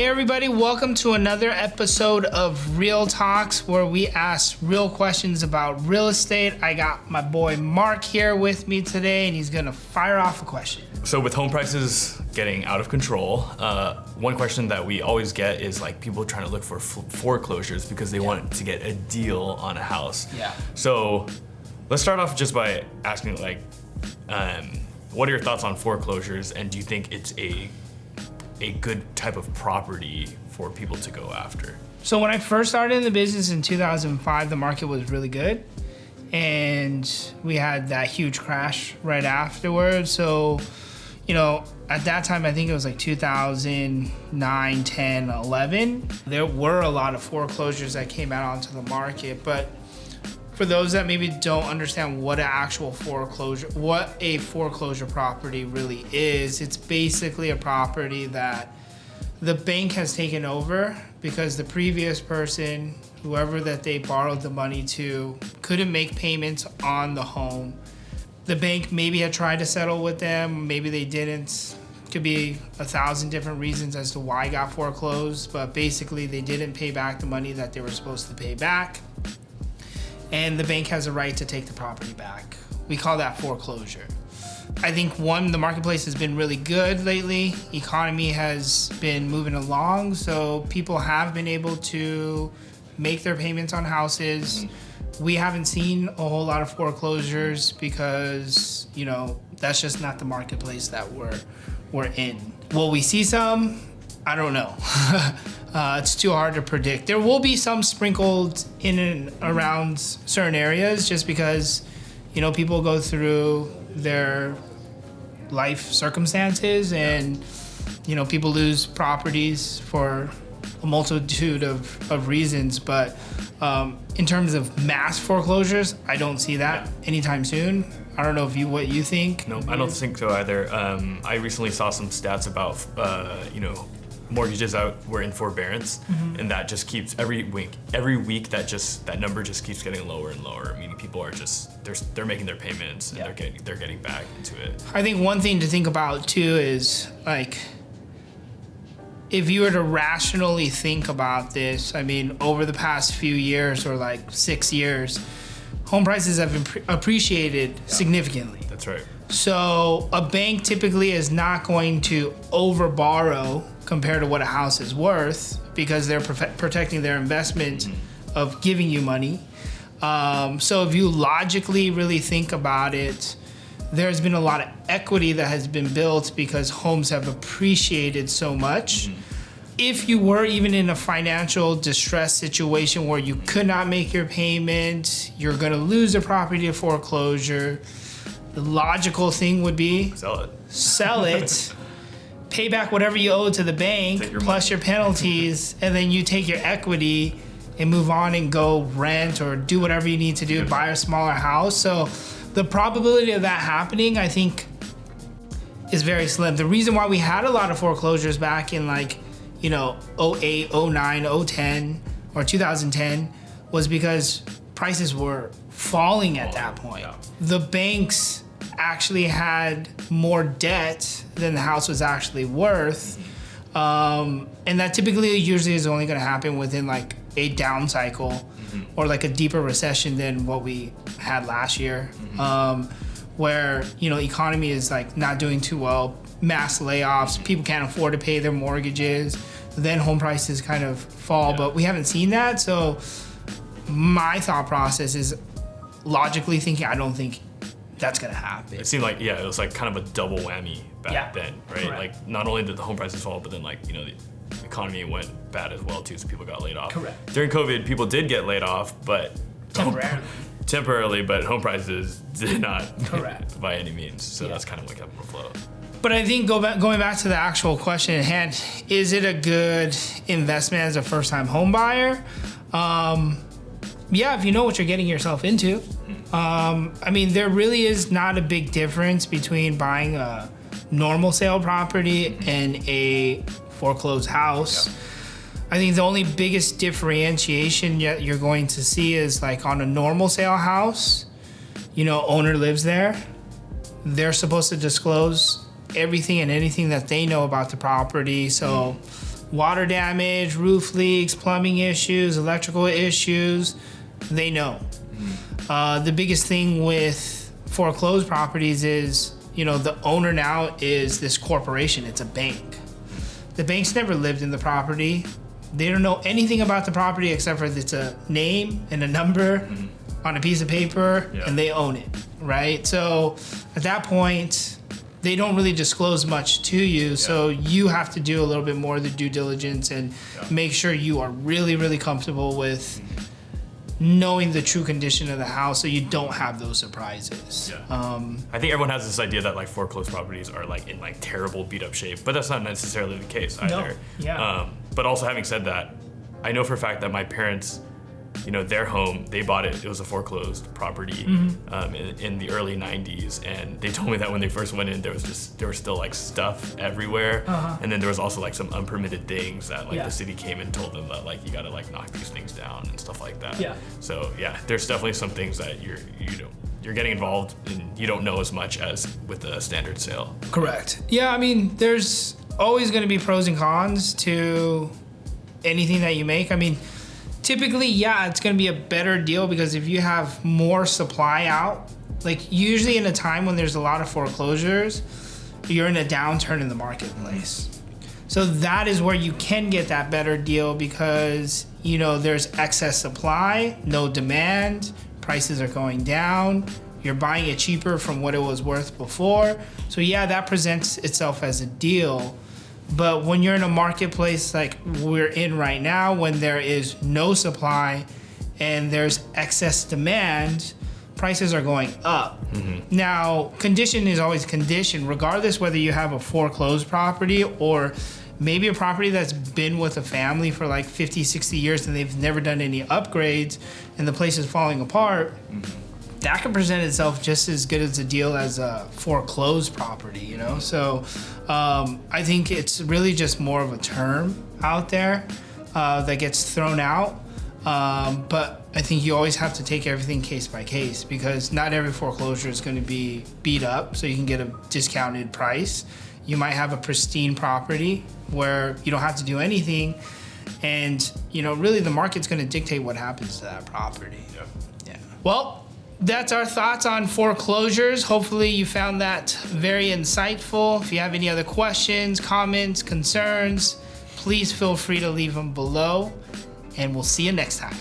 everybody, welcome to another episode of Real Talks, where we ask real questions about real estate. I got my boy Mark here with me today, and he's gonna fire off a question. So with home prices getting out of control, one question that we always get is like people trying to look for foreclosures because they want to get a deal on a house. Yeah. So let's start off just by asking what are your thoughts on foreclosures, and do you think it's a good type of property for people to go after? So when I first started in the business in 2005, the market was really good, and we had that huge crash right afterwards. So, at that time, I think it was like 2009, 10, 11. There were a lot of foreclosures that came out onto the market, but for those that maybe don't understand what a foreclosure property really is, it's basically a property that the bank has taken over because the previous person, whoever that they borrowed the money to, couldn't make payments on the home. The bank maybe had tried to settle with them, maybe they didn't. Could be 1,000 different reasons as to why it got foreclosed, but basically they didn't pay back the money that they were supposed to pay back. And the bank has a right to take the property back. We call that foreclosure. I think the marketplace has been really good lately. Economy has been moving along, so people have been able to make their payments on houses. We haven't seen a whole lot of foreclosures because, that's just not the marketplace that we're in. Will we see some? I don't know. It's too hard to predict. There will be some sprinkled in and around certain areas just because, people go through their life circumstances and, people lose properties for a multitude of reasons. But in terms of mass foreclosures, I don't see that anytime soon. I don't know what you think. No, I don't think so either. I recently saw some stats about, mortgages were in forbearance, and that just keeps every week that number just keeps getting lower and lower. Meaning people are just they're making their payments and they're getting back into it. I think one thing to think about too is like, if you were to rationally think about this, over the past few years or like 6 years, home prices have appreciated significantly. That's right. So a bank typically is not going to overborrow compared to what a house is worth because they're protecting their investment of giving you money. So if you logically really think about it, there's been a lot of equity that has been built because homes have appreciated so much. If you were even in a financial distress situation where you could not make your payment, you're gonna lose the property to foreclosure, the logical thing would be sell it, pay back whatever you owe to the bank plus your penalties, and then you take your equity and move on and go rent or do whatever you need to do, buy a smaller house. So the probability of that happening, I think, is very slim. The reason why we had a lot of foreclosures back in 08, 09, 010, or 2010 was because prices were falling at that point. The banks actually had more debt than the house was actually worth. And that typically usually is only going to happen within like a down cycle or like a deeper recession than what we had last year, where, economy is like not doing too well, mass layoffs, people can't afford to pay their mortgages, then home prices kind of fall, but we haven't seen that. So my thought process is logically thinking, I don't think that's gonna happen. It seemed like, it was like kind of a double whammy back then, right? Correct. Like not only did the home prices fall, but then the economy went bad as well too, so people got laid off. Correct. During COVID, people did get laid off, but temporarily, but home prices did not. Correct. By any means. So that's kind of like kept afloat. But I think going back to the actual question at hand, is it a good investment as a first-time home buyer? If you know what you're getting yourself into. There really is not a big difference between buying a normal sale property and a foreclosed house. I think the only biggest differentiation you're going to see is like on a normal sale house, owner lives there. They're supposed to disclose everything and anything that they know about the property. So water damage, roof leaks, plumbing issues, electrical issues, they know. The biggest thing with foreclosed properties is, the owner now is this corporation. It's a bank. The bank's never lived in the property. They don't know anything about the property except for it's a name and a number on a piece of paper, and they own it, right? So at that point, they don't really disclose much to you. So you have to do a little bit more of the due diligence and make sure you are really, really comfortable with knowing the true condition of the house so you don't have those surprises. I think everyone has this idea that like foreclosed properties are like in like terrible beat up shape, but that's not necessarily the case either. But also having said that, I know for a fact that my parents, their home, they bought it was a foreclosed property in the early 90s, and they told me that when they first went in, there was still like stuff everywhere, and then there was also like some unpermitted things that like the city came and told them that like you gotta like knock these things down and stuff like that. So there's definitely some things that you're getting involved and you don't know as much as with a standard sale. Correct. Yeah, I mean, there's always going to be pros and cons to anything that you make. I mean, typically, it's going to be a better deal because if you have more supply out, like usually in a time when there's a lot of foreclosures, you're in a downturn in the marketplace. So that is where you can get that better deal because, there's excess supply, no demand, prices are going down, you're buying it cheaper from what it was worth before. So that presents itself as a deal. But when you're in a marketplace like we're in right now, when there is no supply and there's excess demand, prices are going up. Now, condition is always condition, regardless whether you have a foreclosed property or maybe a property that's been with a family for like 50, 60 years and they've never done any upgrades and the place is falling apart. That can present itself just as good as a deal as a foreclosed property, So I think it's really just more of a term out there that gets thrown out. But I think you always have to take everything case by case because not every foreclosure is going to be beat up so you can get a discounted price. You might have a pristine property where you don't have to do anything. And, really the market's going to dictate what happens to that property. Well, that's our thoughts on foreclosures. Hopefully you found that very insightful. If you have any other questions, comments, concerns, please feel free to leave them below, and we'll see you next time.